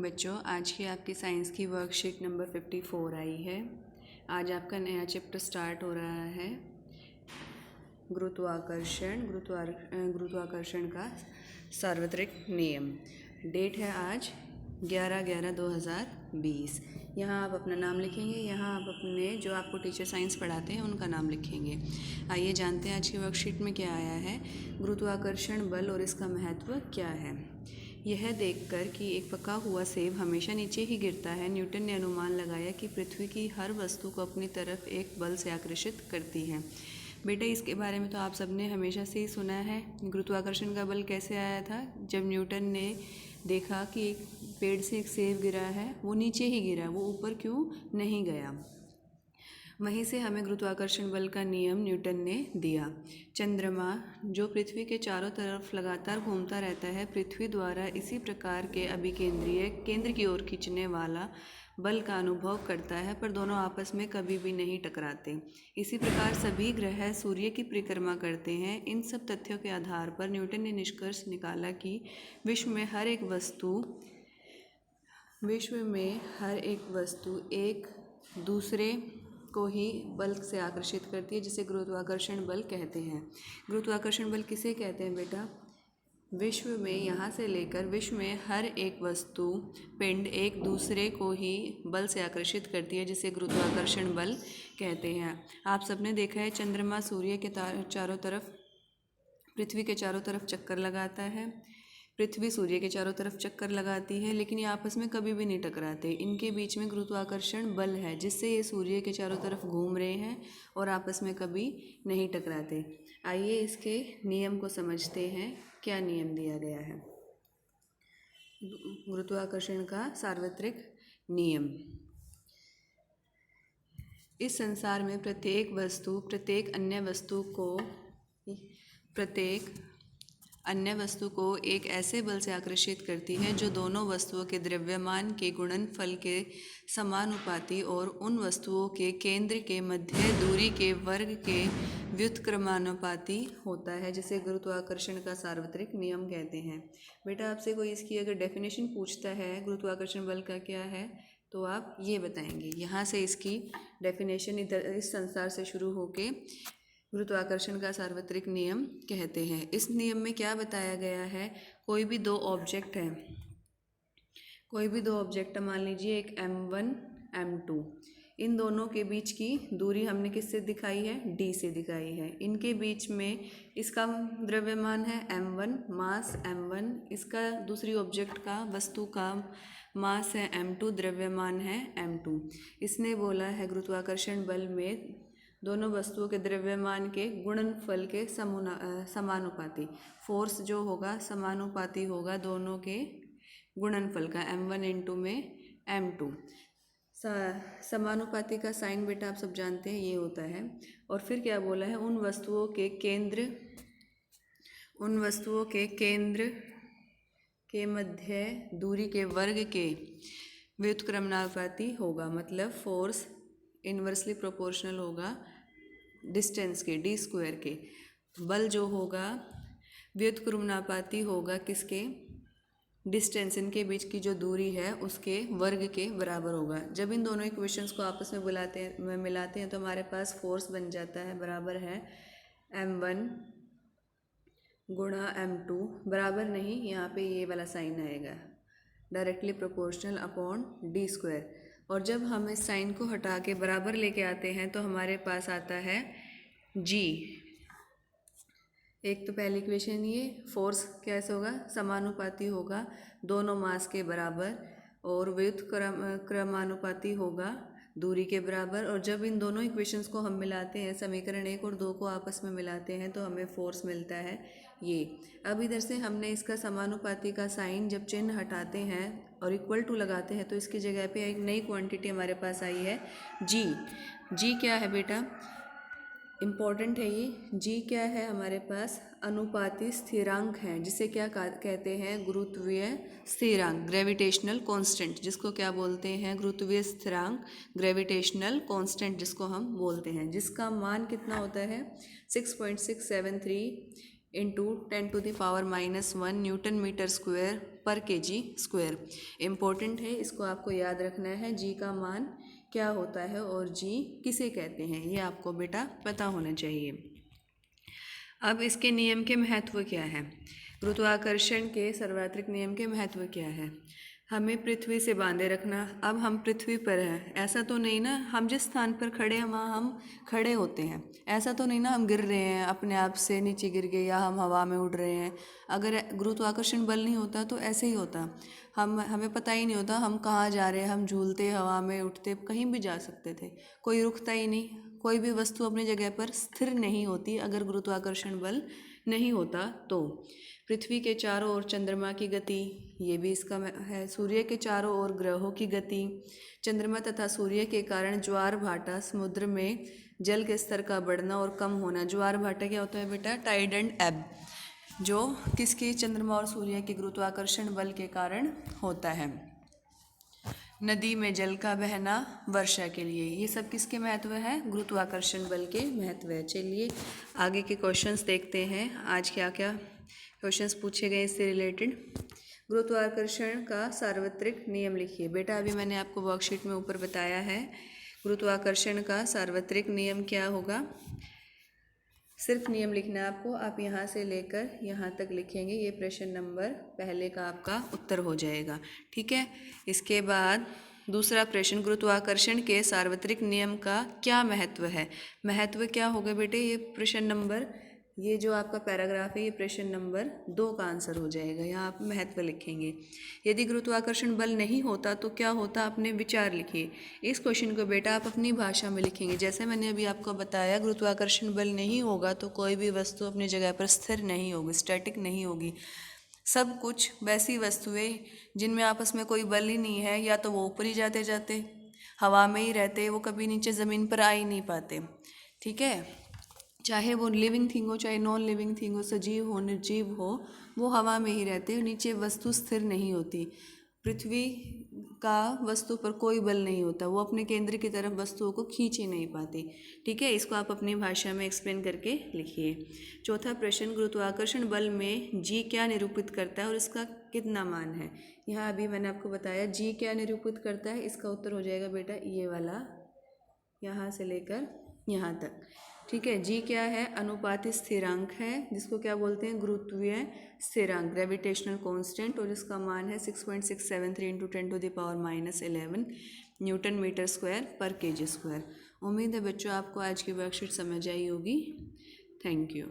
बच्चों, आज की आपकी साइंस की वर्कशीट नंबर 54 आई है। आज आपका नया चैप्टर स्टार्ट हो रहा है गुरुत्वाकर्षण का सार्वत्रिक नियम। डेट है आज 11/11/2020। यहाँ आप अपना नाम लिखेंगे, यहाँ आप अपने जो आपको टीचर साइंस पढ़ाते हैं उनका नाम लिखेंगे। आइए जानते हैं आज की वर्कशीट में क्या आया है। गुरुत्वाकर्षण बल और इसका महत्व क्या है। यह देखकर कि एक पका हुआ सेब हमेशा नीचे ही गिरता है, न्यूटन ने अनुमान लगाया कि पृथ्वी की हर वस्तु को अपनी तरफ एक बल से आकर्षित करती है। बेटा, इसके बारे में तो आप सबने हमेशा से ही सुना है। गुरुत्वाकर्षण का बल कैसे आया था? जब न्यूटन ने देखा कि एक पेड़ से एक सेब गिरा है, वो नीचे ही गिरा, वो ऊपर क्यों नहीं गया। वहीं से हमें गुरुत्वाकर्षण बल का नियम न्यूटन ने दिया। चंद्रमा जो पृथ्वी के चारों तरफ लगातार घूमता रहता है, पृथ्वी द्वारा इसी प्रकार के अभिकेंद्रीय केंद्र की ओर खींचने वाला बल का अनुभव करता है, पर दोनों आपस में कभी भी नहीं टकराते। इसी प्रकार सभी ग्रह सूर्य की परिक्रमा करते हैं। इन सब तथ्यों के आधार पर न्यूटन ने निष्कर्ष निकाला कि विश्व में हर एक वस्तु एक दूसरे को ही बल से आकर्षित करती है, जिसे गुरुत्वाकर्षण बल कहते हैं। गुरुत्वाकर्षण बल किसे कहते हैं बेटा? विश्व में यहाँ से लेकर विश्व में हर एक वस्तु पिंड एक दूसरे को ही बल से आकर्षित करती है, जिसे गुरुत्वाकर्षण बल कहते हैं। आप सबने देखा है चंद्रमा सूर्य के चारों तरफ, पृथ्वी के चारों तरफ चक्कर लगाता है, पृथ्वी सूर्य के चारों तरफ चक्कर लगाती है, लेकिन ये आपस में कभी भी नहीं टकराते। इनके बीच में गुरुत्वाकर्षण बल है, जिससे ये सूर्य के चारों तरफ घूम रहे हैं और आपस में कभी नहीं टकराते। आइए इसके नियम को समझते हैं। क्या नियम दिया गया है गुरुत्वाकर्षण का सार्वत्रिक नियम। इस संसार में प्रत्येक अन्य वस्तु को एक ऐसे बल से आकर्षित करती है जो दोनों वस्तुओं के द्रव्यमान के गुणनफल के समानुपाती और उन वस्तुओं के केंद्र के मध्य दूरी के वर्ग के व्युत्क्रमानुपाती होता है, जिसे गुरुत्वाकर्षण का सार्वत्रिक नियम कहते हैं। बेटा, आपसे कोई इसकी अगर डेफिनेशन पूछता है गुरुत्वाकर्षण बल का क्या है, तो आप ये बताएंगे। यहाँ से इसकी डेफिनेशन इस संसार से शुरू होके गुरुत्वाकर्षण का सार्वत्रिक नियम कहते हैं। इस नियम में क्या बताया गया है? कोई भी दो ऑब्जेक्ट मान लीजिए एक m1 m2, इन दोनों के बीच की दूरी हमने किससे दिखाई है? d से दिखाई है। इनके बीच में इसका द्रव्यमान है m1, मास m1, इसका दूसरी ऑब्जेक्ट का वस्तु का मास है m2, द्रव्यमान है m2। इसने बोला है गुरुत्वाकर्षण बल में दोनों वस्तुओं के द्रव्यमान के गुणनफल के समानुपाती, फोर्स जो होगा समानुपाती होगा दोनों के गुणनफल का, m1 इंटू में m2। समानुपाती का साइन बेटा आप सब जानते हैं, ये होता है। और फिर क्या बोला है? उन वस्तुओं के केंद्र के मध्य दूरी के वर्ग के व्युत्क्रमानुपाती होगा, मतलब फोर्स इन्वर्सली प्रोपोर्शनल होगा डिस्टेंस के, d स्क्वायर के। बल जो होगा व्युत्क्रमानुपाती होगा किसके? डिस्टेंस, इनके बीच की जो दूरी है उसके वर्ग के बराबर होगा। जब इन दोनों इक्वेशंस को आपस में मिलाते हैं तो हमारे पास फोर्स बन जाता है, बराबर है m1 गुणा m2, बराबर नहीं, यहाँ पे ये वाला साइन आएगा, directly proportional upon d square. और जब हम इस साइन को हटा के बराबर लेके आते हैं तो हमारे पास आता है g। एक तो पहली इक्वेशन ये, फोर्स कैसे होगा? समानुपाती होगा दोनों मास के बराबर, और व्युत्क्रमानुपाती होगा दूरी के बराबर। और जब इन दोनों इक्वेशंस को हम मिलाते हैं, समीकरण 1 और 2 को आपस में मिलाते हैं, तो हमें फोर्स मिलता है ये। अब इधर से हमने इसका समानुपाती का साइन जब चिन्ह हटाते हैं और इक्वल टू लगाते हैं, तो इसकी जगह पे एक नई क्वांटिटी हमारे पास आई है g। g क्या है बेटा? इम्पॉर्टेंट है ये। g क्या है हमारे पास? अनुपाती स्थिरांक है, जिसे क्या कहते हैं? गुरुत्वीय स्थिरांक, ग्रेविटेशनल कांस्टेंट, जिसको क्या बोलते हैं? गुरुत्वीय स्थिरांक, ग्रेविटेशनल कांस्टेंट जिसको हम बोलते हैं, जिसका मान कितना होता है? 6.673 इंटू 10⁻⁻1 न्यूटन मीटर स्क्वायर पर केजी स्क्वायर। इम्पोर्टेंट है, इसको आपको याद रखना है। जी का मान क्या होता है और जी किसे कहते हैं, ये आपको बेटा पता होना चाहिए। अब इसके नियम के महत्व क्या है? गुरुत्वाकर्षण के सार्वत्रिक नियम के महत्व क्या है? हमें पृथ्वी से बांधे रखना। अब हम पृथ्वी पर हैं, ऐसा तो नहीं ना हम जिस स्थान पर खड़े हैं वहाँ हम खड़े होते हैं, ऐसा तो नहीं ना हम गिर रहे हैं अपने आप से नीचे गिर गए या हम हवा में उड़ रहे हैं। अगर गुरुत्वाकर्षण बल नहीं होता तो ऐसे ही होता, हमें पता ही नहीं होता हम कहाँ जा रहे हैं। हम झूलते हवा में उठते कहीं भी जा सकते थे, कोई रुकता ही नहीं। कोई भी वस्तु अपनी जगह पर स्थिर नहीं होती अगर गुरुत्वाकर्षण बल नहीं होता तो। पृथ्वी के चारों ओर चंद्रमा की गति, ये भी इसका है। सूर्य के चारों ओर ग्रहों की गति, चंद्रमा तथा सूर्य के कारण ज्वार भाटा, समुद्र में जल के स्तर का बढ़ना और कम होना। ज्वार भाटा क्या होता है बेटा? टाइड एंड एब, जो किसके? चंद्रमा और सूर्य के गुरुत्वाकर्षण बल के कारण होता है। नदी में जल का बहना वर्षा के लिए, ये सब किसके महत्व है? गुरुत्वाकर्षण बल के महत्व है। चलिए आगे के क्वेश्चंस देखते हैं, आज क्या क्या क्वेश्चंस पूछे गए इससे रिलेटेड। गुरुत्वाकर्षण का सार्वत्रिक नियम लिखिए। बेटा अभी मैंने आपको वर्कशीट में ऊपर बताया है गुरुत्वाकर्षण का सार्वत्रिक नियम क्या होगा। सिर्फ नियम लिखना है आपको, आप यहाँ से लेकर यहाँ तक लिखेंगे, ये प्रश्न नंबर पहले का आपका उत्तर हो जाएगा। ठीक है, इसके बाद दूसरा प्रश्न, गुरुत्वाकर्षण के सार्वत्रिक नियम का क्या महत्व है? महत्व क्या होगा बेटे? ये प्रश्न नंबर, ये जो आपका पैराग्राफ है ये प्रश्न नंबर 2 का आंसर हो जाएगा। यहाँ आप महत्व लिखेंगे। यदि गुरुत्वाकर्षण बल नहीं होता तो क्या होता? अपने विचार लिखिए। इस क्वेश्चन को बेटा आप अपनी भाषा में लिखेंगे। जैसे मैंने अभी आपको बताया, गुरुत्वाकर्षण बल नहीं होगा तो कोई भी वस्तु अपनी जगह पर स्थिर नहीं होगी, स्टैटिक नहीं होगी। सब कुछ वैसी वस्तुएं जिनमें आपस में कोई बल ही नहीं है, या तो वो ऊपर ही जाते जाते हवा में ही रहते, वो कभी नीचे ज़मीन पर आ ही नहीं पाते। ठीक है, चाहे वो लिविंग थिंग हो चाहे नॉन लिविंग थिंग हो, सजीव हो निर्जीव हो, वो हवा में ही रहते हैं, नीचे वस्तु स्थिर नहीं होती। पृथ्वी का वस्तु पर कोई बल नहीं होता, वो अपने केंद्र की तरफ वस्तुओं को खींच ही नहीं पाती। ठीक है, इसको आप अपनी भाषा में एक्सप्लेन करके लिखिए। चौथा प्रश्न, गुरुत्वाकर्षण बल में जी क्या निरूपित करता है और इसका कितना मान है? यहाँ अभी मैंने आपको बताया जी क्या निरूपित करता है, इसका उत्तर हो जाएगा बेटा ये वाला, यहाँ से लेकर यहाँ तक। ठीक है, जी क्या है? अनुपातिक स्थिरांक है, जिसको क्या बोलते हैं? गुरुत्वीय स्थिरांक, ग्रेविटेशनल कांस्टेंट, और इसका मान है 6.673 × 10⁻11 न्यूटन मीटर स्क्वायर पर केजी स्क्वायर। उम्मीद है बच्चों आपको आज की वर्कशीट समझ आई होगी। Thank you.